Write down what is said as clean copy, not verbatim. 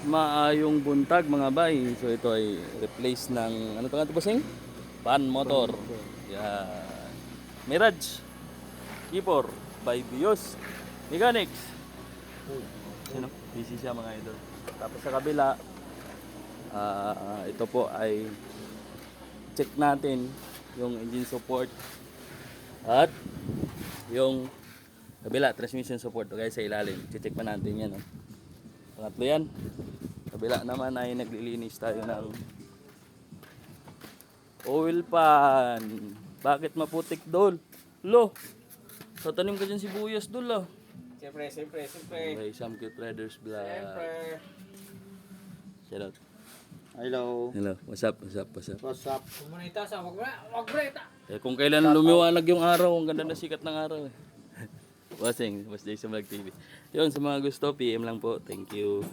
Maayong buntag mga bay. So ito ay replace ng ano to bossing? Pan motor. Yan. Mirage. Keyboard by Bios Mechanics. Sino? Busy siya mga idol. Tapos sa kabila, ito po ay check natin yung engine support at yung kabila transmission support. Okay, sa ilalim. Check pa natin yan. Oh. Pangatlo yan. Kabila naman ay naglilinis tayo ng oil pan. Bakit maputik dol? Lo, tatanim ka dyan sibuyas dol ah. Siyempre. Okay, Sam Cute Riders Vlog. Shout out. Hello. Hello, what's up? What's up? Kumunita sa wag breta. Eh, kung kailan lumiwanag yung araw, ang ganda na sikat ng araw eh. Bossing, Boss Jay sa Vlog TV. Yun, sa mga gusto, PM lang po. Thank you.